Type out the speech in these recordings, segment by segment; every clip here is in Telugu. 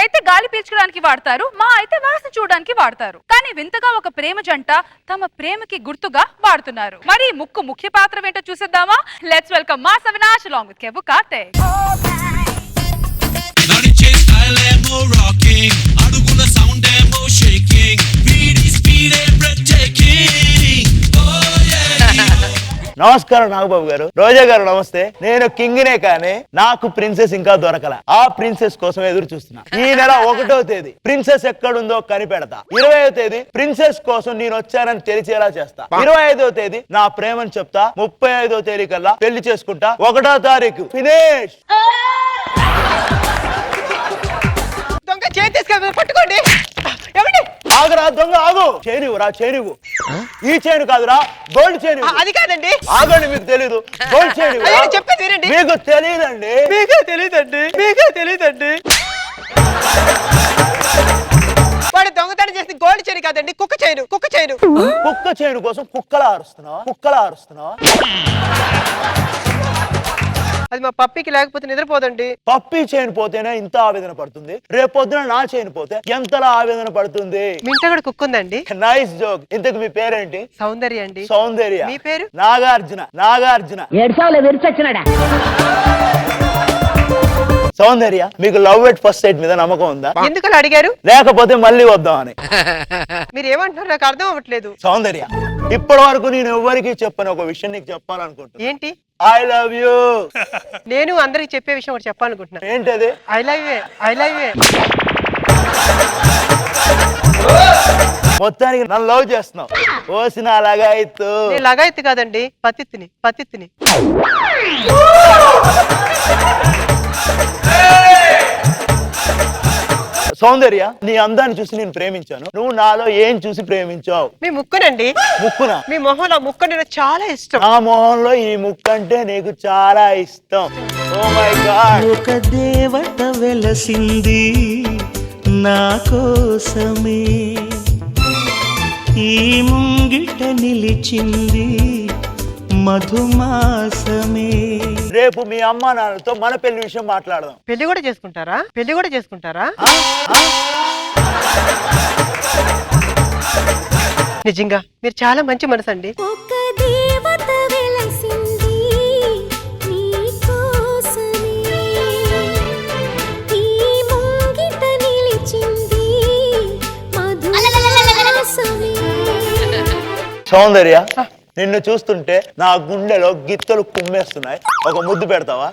మీకైతే గాలి పీల్చుకోవడానికి వాడతారు, మా అయితే వాసన చూడడానికి వాడతారు. కానీ వింతగా ఒక ప్రేమ జంట తమ ప్రేమకి గుర్తుగా వాడుతున్నారు. మరి ముక్కు ముఖ్య పాత్ర ఏంటో చూసేద్దామా? Let's welcome mass Avinash along with Kevu Karthik. నమస్కారం నాగబాబు గారు. రోజా గారు నమస్తే. నేను కింగ్నే కానీ నాకు ప్రిన్సెస్ ఇంకా దొరకల. ఆ ప్రిన్సెస్ కోసం ఎదురు చూస్తున్నా. ఈ నెల 1వ తేదీ ప్రిన్సెస్ ఎక్కడుందో కనిపెడతా. 20వ తేదీ ప్రిన్సెస్ కోసం నేను వచ్చానని తెలిసేలా చేస్తా. 25వ తేదీ నా ప్రేమని చెప్తా. 35వ తేదీ కల్లా పెళ్లి చేసుకుంటా. 1వ తారీఖు ఫినిష్. పట్టుకోండి. ఆగురా దొంగ ఆగు. చేనివురా చేనివు. ఈ చైన్ కాదురా, గోల్డ్ చైన్. అది కాదండి. ఆగండి, మీకు తెలీదు. గోల్డ్ చైన్ చెప్పేది వినండి. మీకు తెలియదండి. మీకే తెలీదండి. వాడు దొంగతనం చేసి గోల్డ్ చైన్ కాదండి, కుక్క చైన్. కుక్క చైన్ కోసం కుక్కలా అరుస్తున్నావా? అది మా పప్పికి లేకపోతే నిద్రపోదండి. పప్పి చైన్ పోతేనే ఇంత ఆవేదన పడుతుంది, రేపొద్దున నా చైన్ పోతే ఎంతలా ఆవేదన పడుతుంది. మీ ఇంట్లో కూడా కుక్క ఉందండి. Nice joke. ఇంతకు మీ పేరేంటి? సౌందర్య అండి. సౌందర్య. మీ పేరు? నాగార్జున. సౌందర్య, మీకు లవ్ ఎట్ ఫస్ట్ సైట్ మీద నమ్మకం ఉందా? ఎందుకలా అడిగారు? లేకపోతే మళ్ళీ వద్దామని. మీరు ఏమంటున్నారు నాకు అర్థం అవ్వట్లేదు. సౌందర్య, ఇప్పటి వరకు నేను ఎవరికి చెప్పని ఒక విషయం నీకు చెప్పాలనుకుంటున్నా. ఏంటి? I love you. నేను అందరికి చెప్పే విషయం ఒకటి చెప్పాలనుకుంటున్నా. ఏంటది? I love you. మొత్తానికి నన్ను లవ్ చేస్తున్నావు. ఓసిన లగాయత్తు. లగాయత్తు కాదండి, పతిత్తిని. సౌందర్య, నీ అందాన్ని చూసి నేను ప్రేమించాను. నువ్వు నాలో ఏం చూసి ప్రేమించావు? మీ ముక్కునండి. ముక్కునా? మీ మొహంలో ముక్కు అంటే చాలా ఇష్టం. నా మొహంలో ఈ ముక్కు అంటే నీకు చాలా ఇష్టం. Oh my God. ఒక దేవత వెలసింది నా కోసమే, ఈ ముంగిట నిలిచింది మధుమాసమే. రేపు మీ అమ్మ నాన్నతో మన పెళ్లి విషయం మాట్లాడదాం. పెళ్లి కూడా చేసుకుంటారా? నిజంగా మీరు చాలా మంచి మనసు అండి. సౌందర్య, నిన్ను చూస్తుంటే నా గుండెలో గిత్తలు కుమ్మేస్తున్నాయి. ఒక ముద్దు పెడతావా?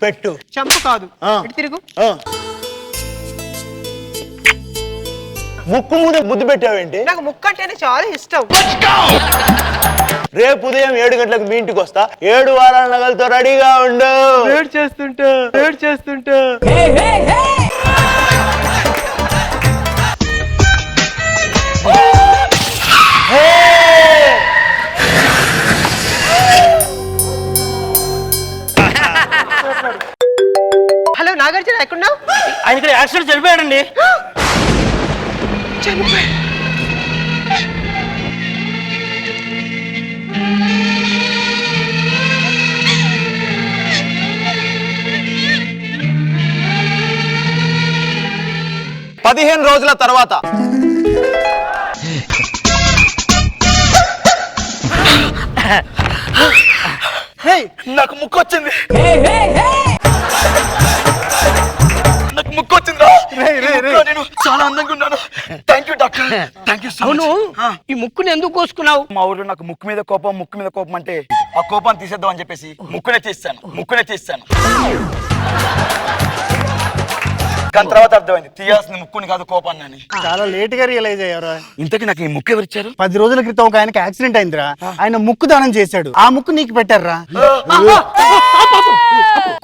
పెట్టు. చంపు కాదు, తిరుగు. ముక్కు ముందు ముద్దు పెట్టావేంటి? నాకు ముక్కు అంటేనే చాలా ఇష్టం. రేపు ఉదయం 7 గంటలకు మీ ఇంటికి వస్తా. 7 వారాల నగలతో రెడీగా ఉండు. వెయిట్ చేస్తుంటా. హలో నాగార్జున, ఎక్కడున్నావు? ఆయన ఇక్కడ యాక్సిడెంట్ చనిపోయాడండి. పదిహేను రోజుల తర్వాత నాకు ముక్కు వచ్చింది. నేను చాలా అందంగా ఉన్నాను. Thank you doctor. Thank you so much. ఈ ముక్కుని ఎందుకు కోసుకున్నావు? మా ఊర్లో నాకు ముక్కు మీద కోపం అంటే ఆ కోపాన్ని తీసేద్దాం అని చెప్పేసి ముక్కునే తీస్తాను. కానీ తర్వాత అర్థమైంది తీయాల్సిన ముక్కుని కాదు కోపాన్ని అని. చాలా లేట్ గా రియలైజ్ అయ్యారా? ఇంతకీ నాకు ఈ ముక్కు ఎవరిచ్చారు? 10 రోజుల క్రితం ఒక ఆయనకి యాక్సిడెంట్ అయిందిరా. ఆయన ముక్కు దానం చేశాడు. ఆ ముక్కు నీకు పెట్టారా?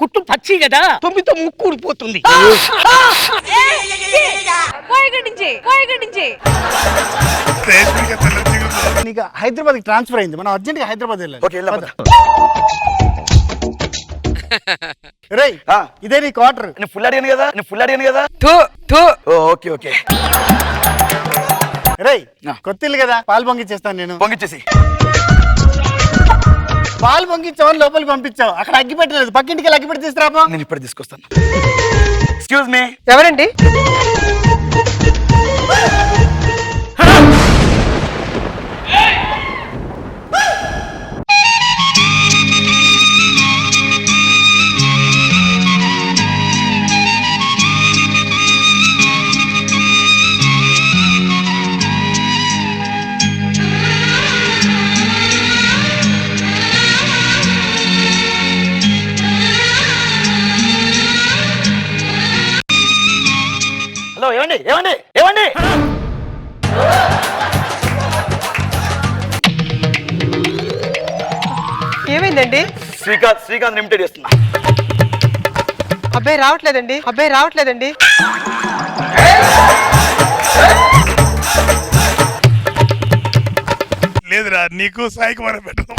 కుట్టు పచ్చి కదా, 9తో ముక్కు ఊడిపోతుంది. నీకు హైదరాబాద్ ట్రాన్స్ఫర్ అయింది. మనం అర్జెంట్ గా హైదరాబాద్ వెళ్ళాలి. రేయ్, ఇదే నీ క్వార్టర్. నేను ఫుల్ అడిగాను కదా. ఓకే. రేయ్, కొత్త ఇల్లు కదా, పాలు పొంగిచ్చేస్తాను నేను. పొంగిచ్చేసి. పాలు పొంగిచ్చావు, లోపలికి పంపించావు. అక్కడ అగ్గి పెట్టలేదు, పక్కింటికి అగ్గి పెట్టి తీసుకురాపో. నేను ఇప్పుడు తీసుకొస్తాను. Excuse me. ఎవరండి? హలో, ఏమండి ఏమండి ఏమండి? ఏమైందండి? శ్రీకాంత్ లిమిటెడ్ చేస్తున్నా. అబ్బాయి రావట్లేదండి. లేదురా, నీకు సాయికి మనం పెట్టడం.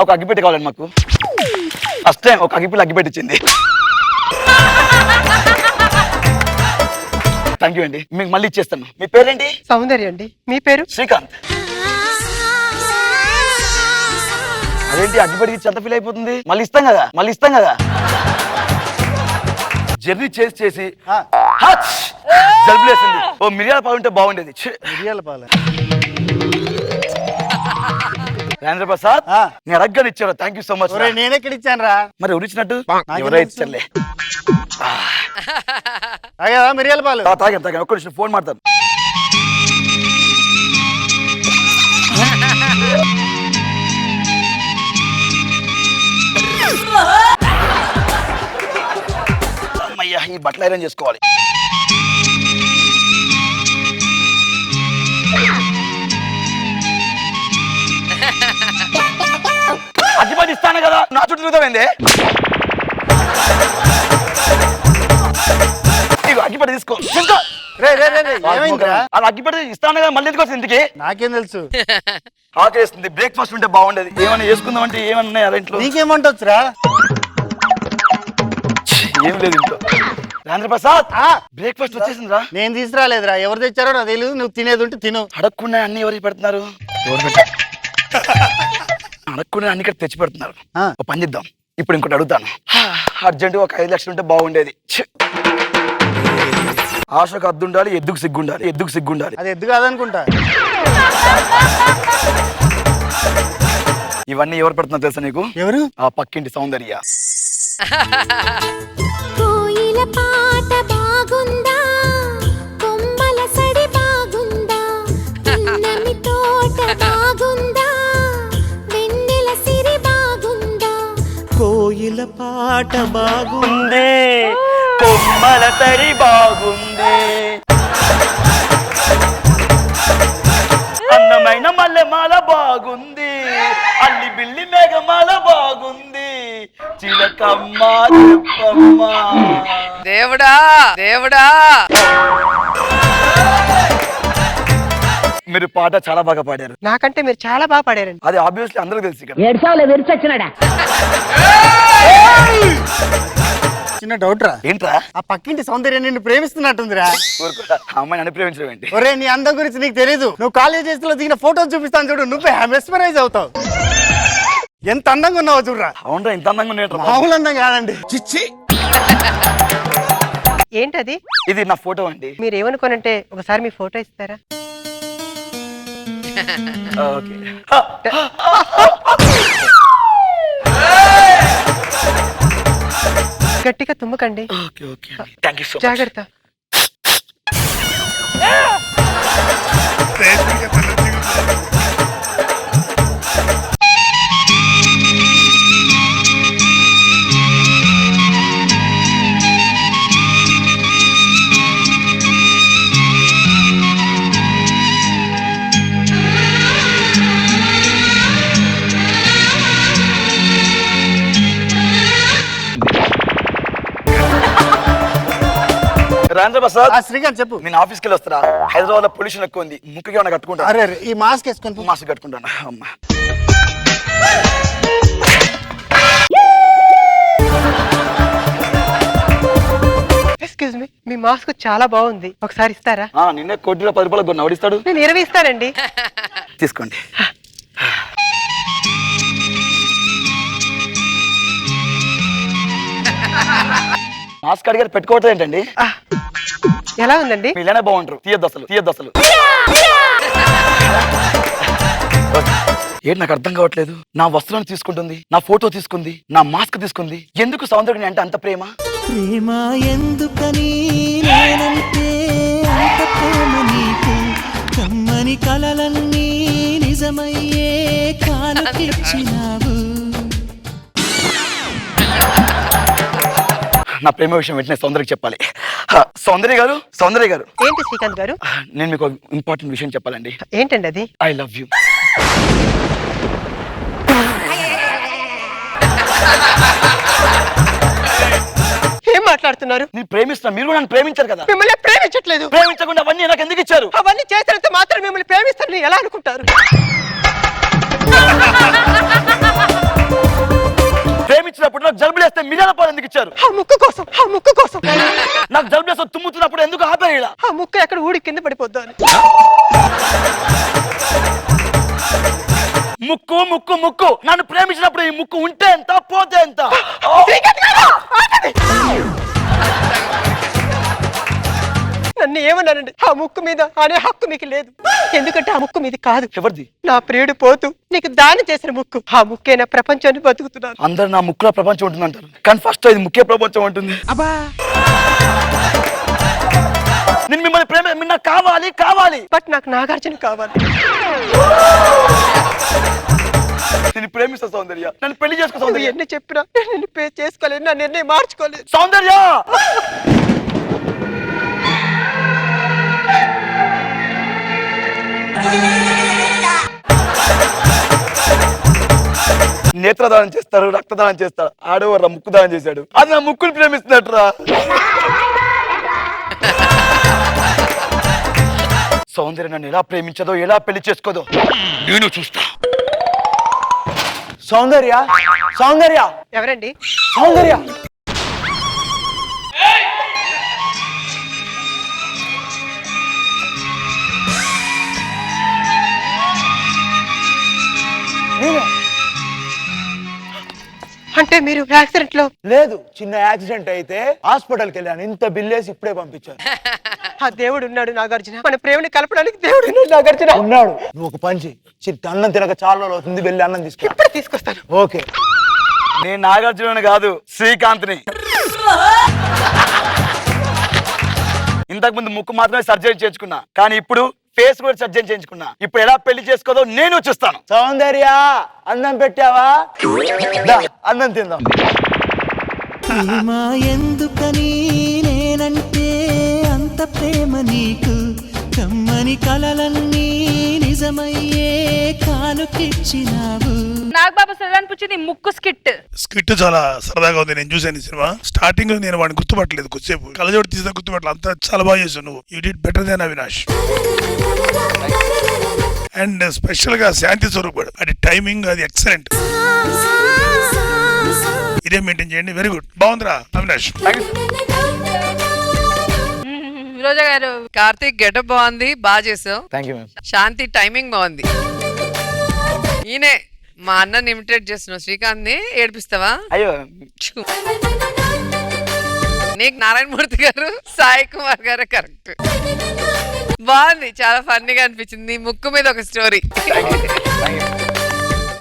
ఒక అగ్గిపెట్టి కావాలండి మాకు. ఫస్ట్ టైం ఒక అగ్గిపెట్టి ఇచ్చింది. థ్యాంక్ యూ అండి, మీకు మళ్ళీ ఇచ్చేస్తాను. మీ పేరేంటి? సౌందర్య అండి. మీ పేరు? శ్రీకాంత్. అదేంటి అగ్గిపెట్టి ఇచ్చి అంత ఫీల్ అయిపోతుంది? మళ్ళీ ఇస్తాం కదా. జర్నీ చేసి జలుబులేసింది. ఓ మిరియాల పాలు ఉంటే బాగుండేది. మిరియాల పాల. రాజేంద్ర ప్రసాద్, నేను అడగ్గానే ఇచ్చారు. Thank you so much. నేనెక్కడ ఇచ్చాను రా? మరి ఎవరు ఇచ్చినట్టు? ఎవరో ఇచ్చారులే. తాగావా మిరియాల పాలు? తాగాను. ఒక్క నిమిషం ఫోన్ మాట్లాడు. అమ్మయ్యా, ఈ బట్టలు ఐరన్ చేసుకోవాలి. అగ్గిపతి ఇస్తాను కదా, నా చుట్టూ తిరుగుతావేంది? అగ్గిపట్టి తీసుకో. అది అగ్గిపట్టి ఇస్తాను కదా, మళ్ళీ ఎందుకు వస్తుంది ఇంటికి? నాకేం తెలుసు. ఆకేస్తుంది. బ్రేక్ఫాస్ట్ ఉంటే బాగుండేది. ఏమన్నా చేసుకుందాం అంటే ఏమన్నా ఉన్నాయి అలా ఇంట్లో? నీకేమంటొచ్చురా? ఏం లేదు ఇంట్లో. రాజేంద్ర ప్రసాద్, బ్రేక్ఫాస్ట్ వచ్చేసిందిరా. నేను తీసుకురాలేదురా. ఎవరు తెచ్చారో నాకు తెలియదు. నువ్వు తినేది ఉంటే తిను. అడగకుండా అన్ని ఎవరికి పెడుతున్నారు? అడగకుండా అన్ని ఇక్కడ తెచ్చి పెడుతున్నారు. ఒక పని చేద్దాం, ఇప్పుడు ఇంకోటి అడుగుతాను. అర్జెంటుగా ఒక 5 లక్షలు ఉంటే బాగుండేది. ఆశకు అద్దు ఉండాలి, ఎద్దుకు సిగ్గుండాలి. అది ఎద్దు కాదనుకుంటా. ఇవన్నీ ఎవరు పెడుతున్నారు తెలుసా నీకు? ఎవరు? ఆ పక్కింటి సౌందర్య. కోయిల పాట బాగుందా, కొమ్మల సడి బాగుందా, పున్నమి తోట బాగుందా, వెన్నెల సిరి బాగుందా. కోయిల పాట బాగుంది, కొమ్మల తడి బాగుంది, అందమైన మల్లెమాల బాగుంది, అల్లి బిల్లి మేఘమాల బాగుంది, చిలకమ్మ చెప్పమ్మ. దేవుడా. మీరు పాట చాలా బాగా పాడారు. నాకంటే మీరు చాలా బాగా పాడారండి. అది ఆబ్వియస్లీ అందరికీ తెలుసు. ఇక్కడ చిన్న డౌట్ రా. ఏంట్రా? ఆ పక్కింటి సౌందర్యం నిన్ను ప్రేమిస్తున్నట్టుందిరా. అమ్మాయి నన్ను ప్రేమించడం ఏంటి? ఒరే, నీ అందం గురించి నీకు తెలీదు. నువ్వు కాలేజ్ లో దిగిన ఫోటోలు చూపిస్తాను చూడు, నువ్వే మెస్మరైజ్ అవుతావు. ఎంత అందంగా ఉన్నావు చూడరా. అవునరా, ఇంత అందంగా ఉండేట్రా? మామూలు అందం కాదండి. ఏంటది? ఇది నా ఫోటో అండి. మీరు ఏమనుకోనంటే ఒకసారి మీ ఫోటో ఇస్తారా? ఓకే. గట్టిగా తుమ్మకండి. Okay okay. Thank you so much. జాగ్రత్త. రేష్మిక తెల్ల చిగురు. రాజేంద్ర ప్రసాద్, శ్రీకాంత్ చెప్పు. నేను ఆఫీస్కి వెళ్ళి వస్తారా? హైదరాబాద్ లో పొల్యూషన్ ఎక్కువ ఉంది. ముక్కుకి ఏమైనా కట్టుకుంటా? అరే ఈ మాస్క్ వేసుకొని మాస్క్ కట్టుకుంటాను. అమ్మ, ఎక్స్క్యూజ్ మీ, మీ మాస్క్ చాలా బాగుంది. ఒకసారి ఇస్తారా? నిన్నే కోటిలో 10 రూపాయలు కొన్న వడిస్తాడు. నేను 20 ఇస్తానండి. తీసుకోండి. మాస్క్ అడిగారు పెట్టుకోవట్లేదు ఏంటండి? ఆ, ఎలా ఉందండి? వీళ్ళనే బాగుంటారు. తీయద్దు అసలు. ఏంటి నాకు అర్థం కావట్లేదు. నా వస్త్రాన్ని తీసుకుంటుంది, నా ఫోటో తీసుకుంది, నా మాస్క్ తీసుకుంది. ఎందుకు సౌందర్యని అంటే అంత ప్రేమ? ప్రేమ ఎందుకని నేనంటే అంత ప్రేమ నీకు, కమ్మని కలలన్నీ నిజమయ్యే కానుకిచ్చినావు. నా ప్రేమ విషయం వెంటనే సౌందర్యకి చెప్పాలి. సౌందర్య గారు ఏంటి శ్రీకాంత్ గారు? నేను మీకు ఇంపార్టెంట్ విషయం చెప్పాలండి. ఏంటండి అది? I love you. ఏం మాట్లాడుతున్నారు? నేను ప్రేమిస్తున్నా, మీరు కూడా నన్ను ప్రేమించారు కదా. మిమ్మల్ని ప్రేమించట్లేదు. ప్రేమించకుండా అవన్నీ నాకు ఎందుకు ఇచ్చారు? అవన్నీ చేసినంత మాత్రం మిమ్మల్ని ప్రేమిస్తారని ఎలా అనుకుంటారు? ప్రేమించినప్పుడు నాకు జలుబు లేస్తే మిరియాల పాలు ఎందుకు ఇచ్చారు? ఆ ముక్కు కోసం నాకు జలుబు లేస్తే తుమ్ముతున్నప్పుడు ఎందుకు ఆపారు ఇలా? ఆ ముక్కు ఎక్కడ ఊడి కింద పడిపోద్దా అని. ముక్కు ముక్కు ముక్కు నన్ను ప్రేమించినప్పుడు ఈ ముక్కు ఉంటే ఎంత పోతే ఎంత? నన్ను ఏమన్నానండి? ఆ ముక్కు మీద అనే హక్కు మీకు లేదు. ఎందుకంటే ఆ ముక్కు మీది కాదు. ఎవరిది? నా ప్రియుడు పోతూ నీకు దానం చేసిన ముక్కు. ఆ ముక్కే నా ప్రపంచాన్ని బతుకుతున్నాను. అందరు నా ముక్కులో ప్రపంచం ఉంటుంది అంటారు, కానీ ఫస్ట్ ఇది ముఖ్య ప్రపంచం ఉంటుంది. అబ్బా, నేను మిమ్మల్ని నాకు కావాలి. బట్ నాకు నాగార్జున కావాలి. నేను ప్రేమిస్తా సౌందర్య, నన్ను పెళ్లి చేసుకో నువ్వు సౌందర్య. ఎన్ని చెప్పినా నేను నిన్ను చేసుకోలేదు, నా నిర్ణయం మార్చుకోలేదు. సౌందర్య నేత్రదానం చేస్తారు, రక్తదానం చేస్తారు. ఆడవారు ముక్కు దానం చేశాడు, అది నా ముక్కుని ప్రేమిస్తున్నట్రా. సౌందర్య నన్ను ఎలా ప్రేమించదో, ఎలా పెళ్లి చేసుకోదో నేను చూస్తా. సౌందర్య ఎవరండి? సౌందర్య అంటే మీరు యాక్సిడెంట్ లో? లేదు, చిన్న యాక్సిడెంట్ అయితే హాస్పిటల్కి వెళ్ళాను. ఇంత బిల్లేసి ఇప్పుడే పంపించాను. ఆ దేవుడు ఉన్నాడు నాగార్జున, మన ప్రేమని కలపడానికి దేవుడు ఉన్నాడు నాగార్జున. ఉన్నాడు. నువ్వు ఒక పని చెయ్యి, అన్నం తినక చాలా రోజులు అవుతుంది, వెళ్ళి అన్నం తీసుకు. ఇప్పుడు తీసుకొస్తాను. ఓకే. నేను నాగార్జున కాదు, శ్రీకాంత్ని. ఇంతకు ముందు ముక్కు మాత్రమే సర్జరీ చేయించుకున్నా, కానీ ఇప్పుడు ఫేస్ కూడా సర్జరీ చేయించుకున్నా. ఇప్పుడు ఎలా పెళ్లి చేసుకోదో నేను చూస్తాను. సౌందర్య అన్నం పెట్టావా? దా, అన్నం తిందాం. ప్రేమ ఎందుకని నేనంటే అంత ప్రేమ నీకు, కమ్మని కలలన్నీ నిజమయ్యే కానుకిచ్చినావు. నాగబాబు సార్ అనిపించింది ముక్కు స్కిట్ చాలా సరదాగా ఉంది. నేను చూసాను ఈ సినిమా. స్టార్టింగ్ నేను వాడిని గుర్తుపట్టలేదు, కొద్దిసేపు కళ్ళజోడు తీసిన గుర్తుపట్టలేదు. అంతా చాలా బాగా చేసావు నువ్వు. You did better than Avinash. And special గా శాంతి స్వరూపుడు, అది టైమింగ్ అది ఎక్సలెంట్. ఇదే మెయింటైన్ చేయండి. వెరీ గుడ్, బాగుందిరా అవినాష్. రోజా గారు. కార్తీక్ గెటప్ బాగుంది, బాగా చేసావు. Thank you ma'am. Shanti timing బాగుంది. ఈయనే మా అన్నని ఇమిటేట్ చేస్తున్నావు. శ్రీకాంత్ ని ఏడిపిస్తావా? అయ్యో, ఛు. నీకు నారాయణమూర్తి గారు, సాయి కుమార్ గారు కరెక్ట్. బాగుంది, చాలా ఫన్నీగా అనిపించింది. నీ ముక్కు మీద ఒక స్టోరీ.